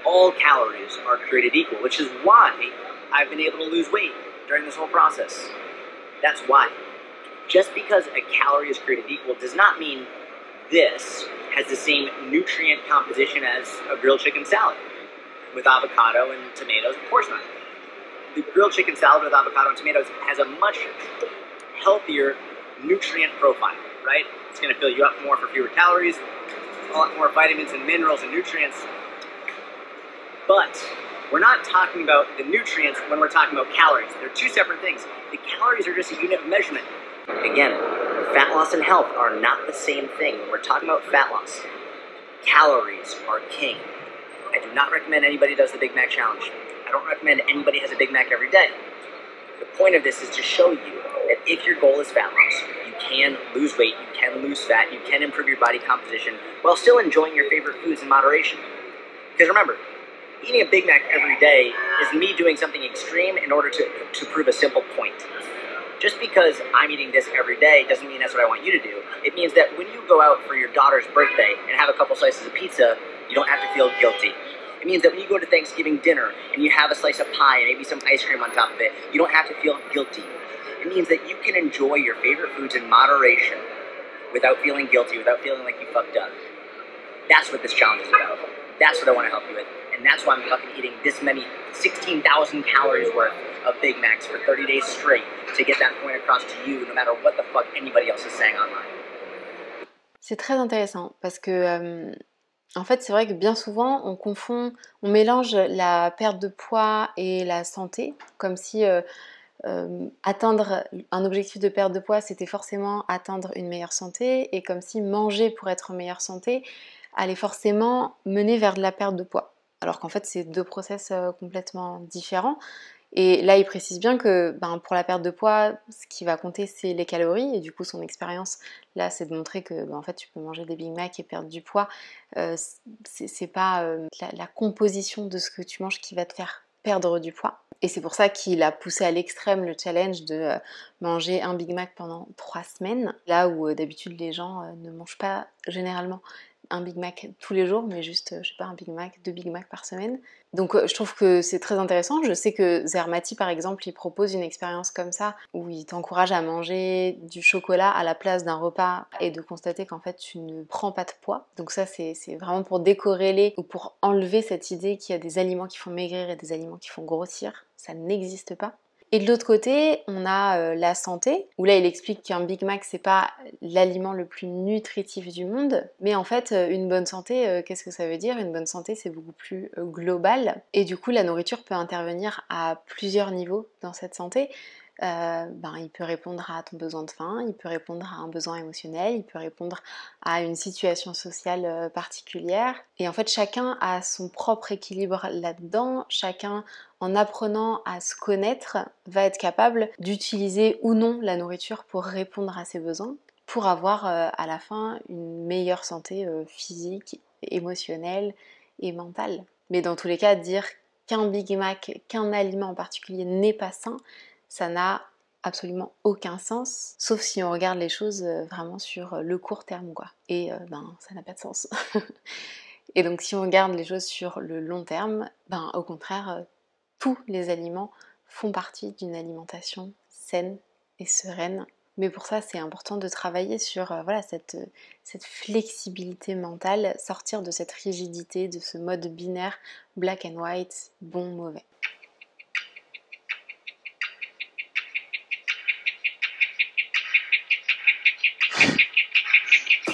All calories are created equal, which is why I've been able to lose weight during this whole process. That's why. Just because a calorie is created equal does not mean this has the same nutrient composition as a grilled chicken salad with avocado and tomatoes. Of course not. The grilled chicken salad with avocado and tomatoes has a much healthier nutrient profile, right? It's going to fill you up more for fewer calories, a lot more vitamins and minerals and nutrients. But we're not talking about the nutrients when we're talking about calories. They're two separate things. The calories are just a unit of measurement. Again, fat loss and health are not the same thing. When we're talking about fat loss, calories are king. I do not recommend anybody does the Big Mac challenge. I don't recommend anybody has a Big Mac every day. The point of this is to show you that if your goal is fat loss, you can lose weight, you can lose fat, you can improve your body composition while still enjoying your favorite foods in moderation. Because remember, eating a Big Mac every day is me doing something extreme in order to prove a simple point. Just because I'm eating this every day doesn't mean that's what I want you to do. It means that when you go out for your daughter's birthday and have a couple slices of pizza, you don't have to feel guilty. It means that when you go to Thanksgiving dinner and you have a slice of pie and maybe some ice cream on top of it, you don't have to feel guilty. It means that you can enjoy your favorite foods in moderation without feeling guilty, without feeling like you fucked up. That's what this challenge is about. That's what I want to help you with. And that's why I'm fucking eating this many 16,000 calories worth of Big Macs for 30 days straight to get that point across to you no matter what the fuck anybody else is saying online. C'est très intéressant parce que en fait c'est vrai que bien souvent on mélange la perte de poids et la santé comme si atteindre un objectif de perte de poids c'était forcément atteindre une meilleure santé et comme si manger pour être en meilleure santé allait forcément mener vers de la perte de poids. Alors qu'en fait c'est deux process complètement différents. Et là, il précise bien que pour la perte de poids, ce qui va compter, c'est les calories. Et du coup, son expérience, là, c'est de montrer que en fait, tu peux manger des Big Mac et perdre du poids. C'est pas la composition de ce que tu manges qui va te faire perdre du poids. Et c'est pour ça qu'il a poussé à l'extrême le challenge de manger un Big Mac pendant 3 semaines. Là où d'habitude, les gens ne mangent pas généralement un Big Mac tous les jours, mais juste, je sais pas, un Big Mac, 2 Big Mac par semaine. Donc je trouve que c'est très intéressant. Je sais que Zermati, par exemple, il propose une expérience comme ça, où il t'encourage à manger du chocolat à la place d'un repas et de constater qu'en fait, tu ne prends pas de poids. Donc ça, c'est vraiment pour décorréler ou pour enlever cette idée qu'il y a des aliments qui font maigrir et des aliments qui font grossir. Ça n'existe pas. Et de l'autre côté, on a la santé, où là il explique qu'un Big Mac c'est pas l'aliment le plus nutritif du monde, mais en fait une bonne santé, qu'est-ce que ça veut dire ? Une bonne santé c'est beaucoup plus global, et du coup la nourriture peut intervenir à plusieurs niveaux dans cette santé. Il peut répondre à ton besoin de faim, il peut répondre à un besoin émotionnel, il peut répondre à une situation sociale particulière. Et en fait, chacun a son propre équilibre là-dedans. Chacun, en apprenant à se connaître, va être capable d'utiliser ou non la nourriture pour répondre à ses besoins, pour avoir à la fin une meilleure santé physique, émotionnelle et mentale. Mais dans tous les cas, dire qu'un Big Mac, qu'un aliment en particulier n'est pas sain, ça n'a absolument aucun sens, sauf si on regarde les choses vraiment sur le court terme, quoi. Et ça n'a pas de sens. Et donc si on regarde les choses sur le long terme, au contraire, tous les aliments font partie d'une alimentation saine et sereine. Mais pour ça, c'est important de travailler sur cette flexibilité mentale, sortir de cette rigidité, de ce mode binaire, black and white, bon, mauvais.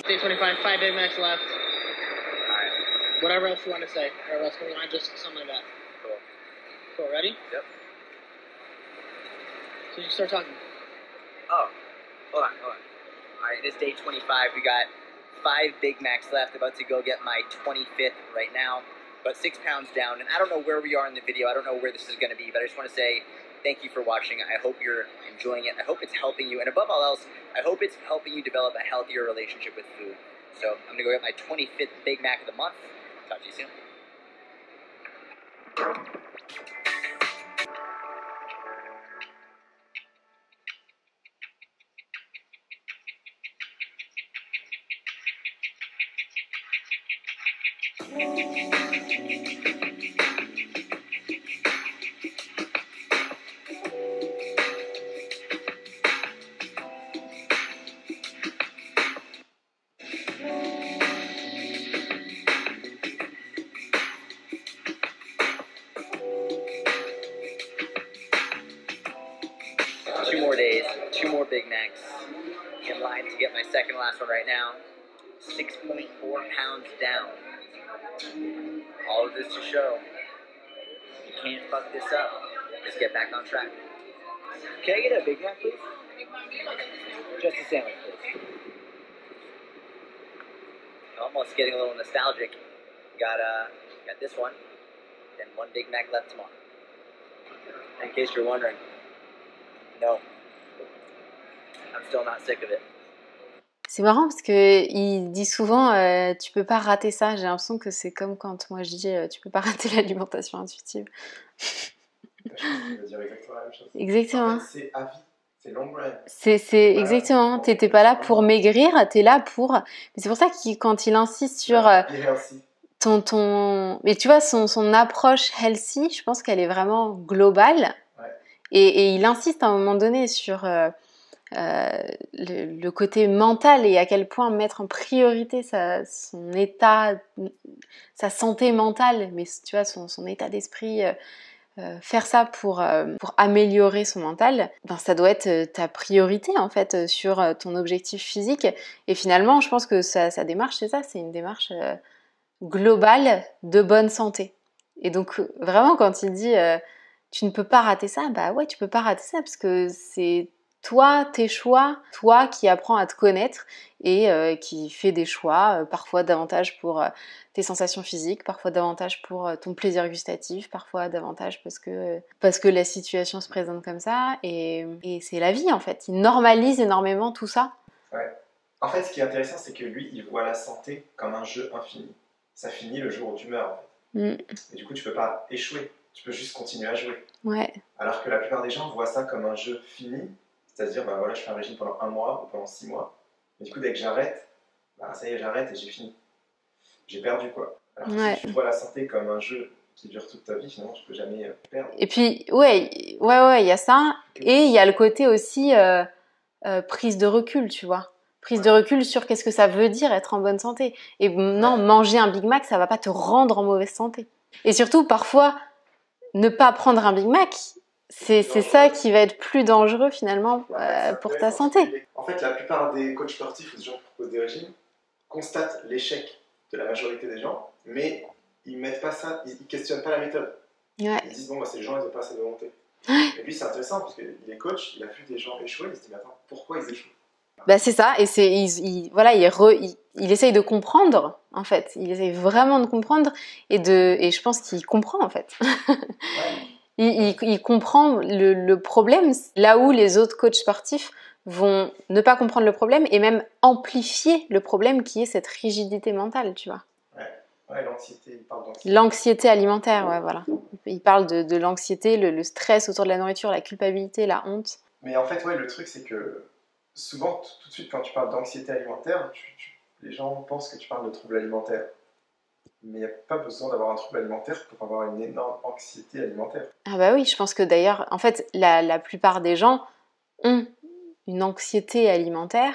Day 25, 5 Big Macs left. Alright. Whatever else you want to say. Whatever else you want, just something like that. Cool. Cool, ready? Yep. So you start talking. Oh, hold on. Alright, it is day 25. We got 5 Big Macs left. About to go get my 25th right now. About 6 pounds down. And I don't know where we are in the video. I don't know where this is going to be. But I just want to say thank you for watching. I hope you're enjoying it. I hope it's helping you. And above all else, I hope it's helping you develop a healthier relationship with food. So I'm gonna go get my 25th Big Mac of the month. Talk to you soon. Two more days, two more Big Macs. In line to get my second last one right now. 6.4 pounds down. All of this to show you can't fuck this up. Just get back on track. Can I get a Big Mac, please? Just a sandwich, please. Almost getting a little nostalgic. Got this one, then one Big Mac left tomorrow. In case you're wondering, no, I'm still not sick of it. C'est marrant parce qu'il dit souvent tu peux pas rater ça. J'ai l'impression que c'est comme quand moi je dis tu peux pas rater l'alimentation intuitive. Je pense qu'il veut dire exactement la même chose. Exactement. En fait, c'est à vie, c'est long run. C'est exactement. T'es pas là pour maigrir, t'es là pour. Mais c'est pour ça qu'il quand il insiste sur mais tu vois son approche healthy, je pense qu'elle est vraiment globale. Ouais. Et il insiste à un moment donné sur le côté mental et à quel point mettre en priorité son état, sa santé mentale, mais tu vois son état d'esprit, faire ça pour améliorer son mental, ben ça doit être ta priorité en fait sur ton objectif physique. Et finalement, je pense que sa démarche, c'est ça, c'est une démarche globale de bonne santé. Et donc vraiment, quand il dit tu ne peux pas rater ça, bah ouais, tu peux pas rater ça parce que c'est toi, tes choix, toi qui apprends à te connaître et qui fais des choix, parfois davantage pour tes sensations physiques, parfois davantage pour ton plaisir gustatif, parfois davantage parce que la situation se présente comme ça et c'est la vie en fait. Il normalise énormément tout ça. Ouais. En fait, ce qui est intéressant, c'est que lui, il voit la santé comme un jeu infini. Ça finit le jour où tu meurs en fait. Et du coup, tu peux pas échouer, tu peux juste continuer à jouer. Ouais. Alors que la plupart des gens voient ça comme un jeu fini. C'est-à-dire, bah voilà, je fais un régime pendant 1 mois ou pendant 6 mois. Et du coup, dès que j'arrête, bah ça y est, j'arrête et j'ai fini. J'ai perdu, quoi. Alors que si tu vois la santé comme un jeu qui dure toute ta vie, finalement, tu peux jamais perdre. Et puis, ouais, il y a ça. Et il y a le côté aussi prise de recul, tu vois. Prise de recul sur qu'est-ce que ça veut dire être en bonne santé. Et non, manger un Big Mac, ça va pas te rendre en mauvaise santé. Et surtout, parfois, ne pas prendre un Big Mac, c'est ça qui va être plus dangereux finalement pour ta santé. En fait, la plupart des coachs sportifs ou des gens qui proposent des régimes constatent l'échec de la majorité des gens, mais ils mettent pas ça, ils questionnent pas la méthode. Ouais. Ils disent bon, bah, c'est les gens, ils n'ont pas assez de volonté. Et puis c'est intéressant parce qu'il est coach, il a vu des gens échouer, il se dit mais attends, pourquoi ils échouent? Bah c'est ça, et il essaye de comprendre en fait, il essaye vraiment de comprendre et je pense qu'il comprend en fait. Il comprend le problème, là où les autres coachs sportifs vont ne pas comprendre le problème et même amplifier le problème qui est cette rigidité mentale, tu vois. Ouais, l'anxiété, il parle d'anxiété. L'anxiété alimentaire, ouais, voilà. Il parle de l'anxiété, le stress autour de la nourriture, la culpabilité, la honte. Mais en fait, ouais, le truc, c'est que souvent, tout de suite, quand tu parles d'anxiété alimentaire, les gens pensent que tu parles de troubles alimentaires. Mais il n'y a pas besoin d'avoir un trouble alimentaire pour avoir une énorme anxiété alimentaire. Ah bah oui, je pense que d'ailleurs, en fait, la plupart des gens ont une anxiété alimentaire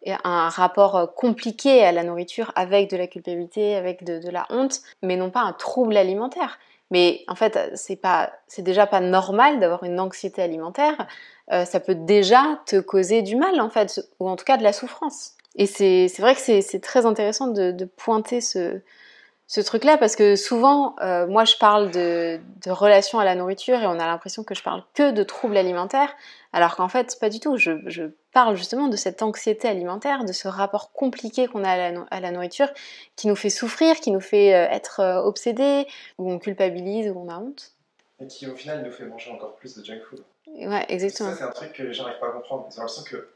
et un rapport compliqué à la nourriture avec de la culpabilité, avec de la honte, mais non pas un trouble alimentaire. Mais en fait, c'est déjà pas normal d'avoir une anxiété alimentaire. Ça peut déjà te causer du mal, en fait, ou en tout cas de la souffrance. Et c'est vrai que c'est très intéressant de pointer ce truc-là, parce que souvent, moi je parle de relation à la nourriture et on a l'impression que je parle que de troubles alimentaires, alors qu'en fait, pas du tout. Je parle justement de cette anxiété alimentaire, de ce rapport compliqué qu'on a à la nourriture, qui nous fait souffrir, qui nous fait être obsédés, où on culpabilise, où on a honte. Et qui au final nous fait manger encore plus de junk food. Ouais, exactement. Ça, c'est un truc que les gens n'arrivent pas à comprendre. Ils ont l'impression que,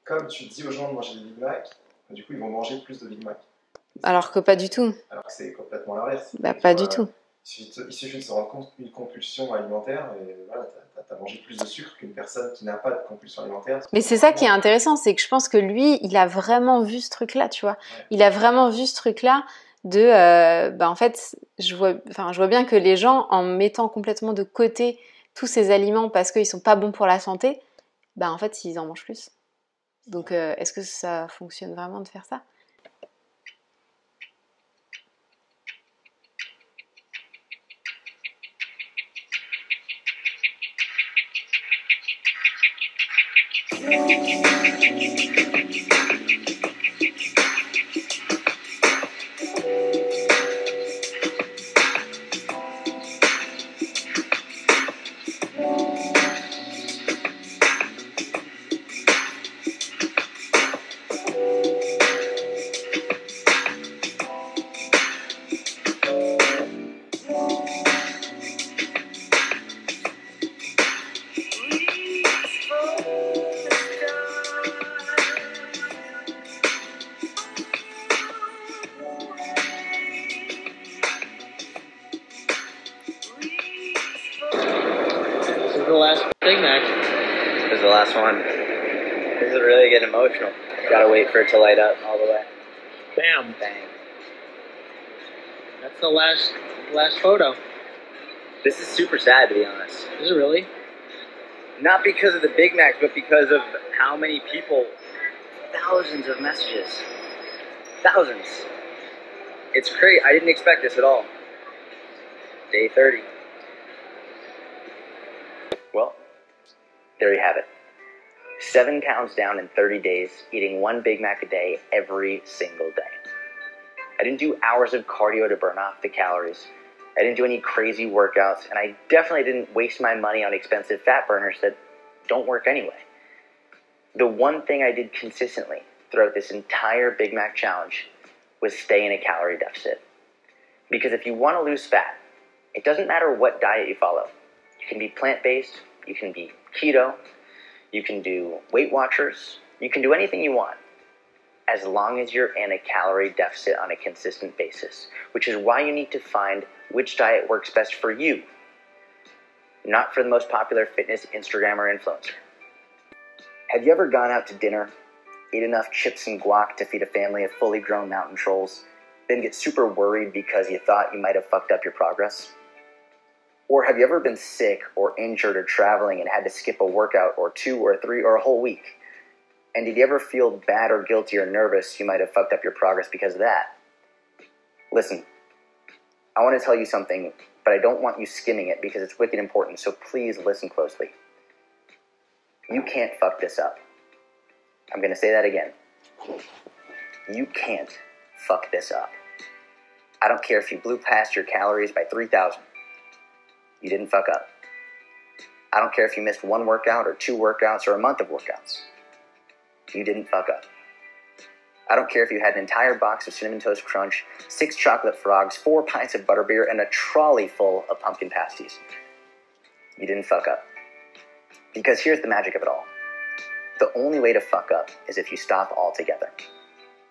comme tu dis aux gens de manger des Big Mac, Du coup, ils vont manger plus de Big Mac. Alors que pas du tout. Alors que c'est complètement l'inverse. Bah, pas du tout. Il suffit de se rendre compte qu'une compulsion alimentaire, et voilà, t'as mangé plus de sucre qu'une personne qui n'a pas de compulsion alimentaire. Mais c'est ça qui est intéressant, c'est que je pense que lui, il a vraiment vu ce truc-là, tu vois. Ouais. Il a vraiment vu ce truc-là de... en fait, je vois bien que les gens, en mettant complètement de côté tous ces aliments parce qu'ils sont pas bons pour la santé, en fait, ils en mangent plus. Donc, est-ce que ça fonctionne vraiment de faire ça ? The last Big Mac. This is the last one. This is really getting emotional. Gotta wait for it to light up all the way. Bam. Bang. That's the last photo. This is super sad, to be honest. Is it really? Not because of the Big Macs, but because of how many people, thousands of messages. Thousands. It's crazy. I didn't expect this at all. Day 30. Well, there you have it. 7 pounds down in 30 days, eating 1 Big Mac a day every single day. I didn't do hours of cardio to burn off the calories. I didn't do any crazy workouts, and I definitely didn't waste my money on expensive fat burners that don't work anyway. The one thing I did consistently throughout this entire Big Mac challenge was stay in a calorie deficit. Because if you want to lose fat, it doesn't matter what diet you follow. You can be plant-based, you can be keto, you can do Weight Watchers, you can do anything you want, as long as you're in a calorie deficit on a consistent basis, which is why you need to find which diet works best for you, not for the most popular fitness Instagrammer influencer. Have you ever gone out to dinner, ate enough chips and guac to feed a family of fully grown mountain trolls, then get super worried because you thought you might have fucked up your progress? Or have you ever been sick or injured or traveling and had to skip a workout or 2 or 3 or a whole week? And did you ever feel bad or guilty or nervous you might have fucked up your progress because of that? Listen, I want to tell you something, but I don't want you skimming it because it's wicked important, so please listen closely. You can't fuck this up. I'm going to say that again. You can't fuck this up. I don't care if you blew past your calories by 3,000. You didn't fuck up. I don't care if you missed 1 workout or 2 workouts or a month of workouts. You didn't fuck up. I don't care if you had an entire box of Cinnamon Toast Crunch, 6 chocolate frogs, 4 pints of butterbeer, and a trolley full of pumpkin pasties. You didn't fuck up. Because here's the magic of it all. The only way to fuck up is if you stop altogether.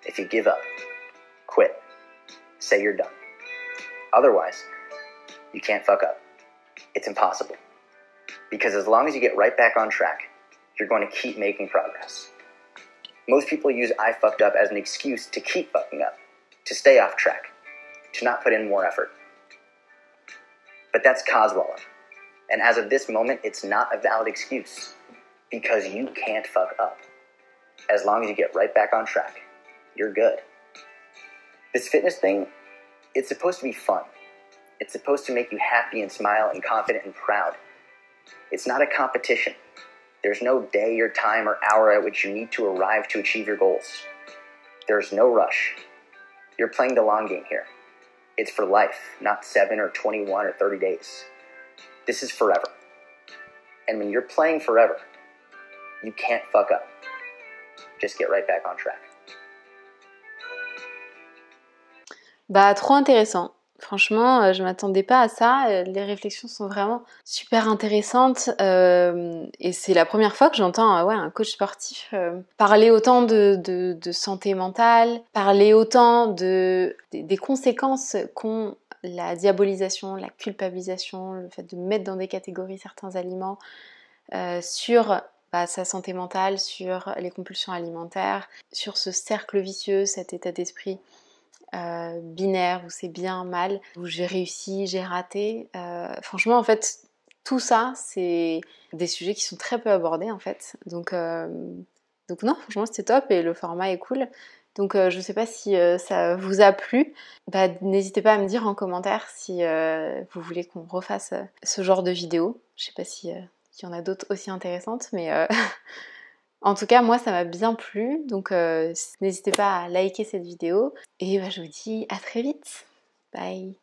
If you give up, quit, say you're done. Otherwise, you can't fuck up. It's impossible. Because as long as you get right back on track, you're going to keep making progress. Most people use I fucked up as an excuse to keep fucking up, to stay off track, to not put in more effort. But that's Coswallow. And as of this moment, it's not a valid excuse, because you can't fuck up. As long as you get right back on track, you're good. This fitness thing, it's supposed to be fun. It's supposed to make you happy and smile and confident and proud. It's not a competition. There's no day or time or hour at which you need to arrive to achieve your goals. There's no rush. You're playing the long game here. It's for life, not 7 or 21 or 30 days. This is forever. And when you're playing forever, you can't fuck up. Just get right back on track. Trop intéressant. Franchement, je m'attendais pas à ça. Les réflexions sont vraiment super intéressantes. Et c'est la première fois que j'entends ouais, un coach sportif parler autant de santé mentale, parler autant des conséquences qu'ont la diabolisation, la culpabilisation, le fait de mettre dans des catégories certains aliments, sur sa santé mentale, sur les compulsions alimentaires, sur ce cercle vicieux, cet état d'esprit binaire où c'est bien, mal, où j'ai réussi, j'ai raté. Franchement, en fait, tout ça, c'est des sujets qui sont très peu abordés en fait. Donc non, franchement, c'était top et le format est cool. Donc je sais pas si ça vous a plu. Bah, n'hésitez pas à me dire en commentaire si vous voulez qu'on refasse ce genre de vidéo. Je sais pas si il y en a d'autres aussi intéressantes, mais en tout cas, moi, ça m'a bien plu. Donc n'hésitez pas à liker cette vidéo. Et bah, je vous dis à très vite. Bye.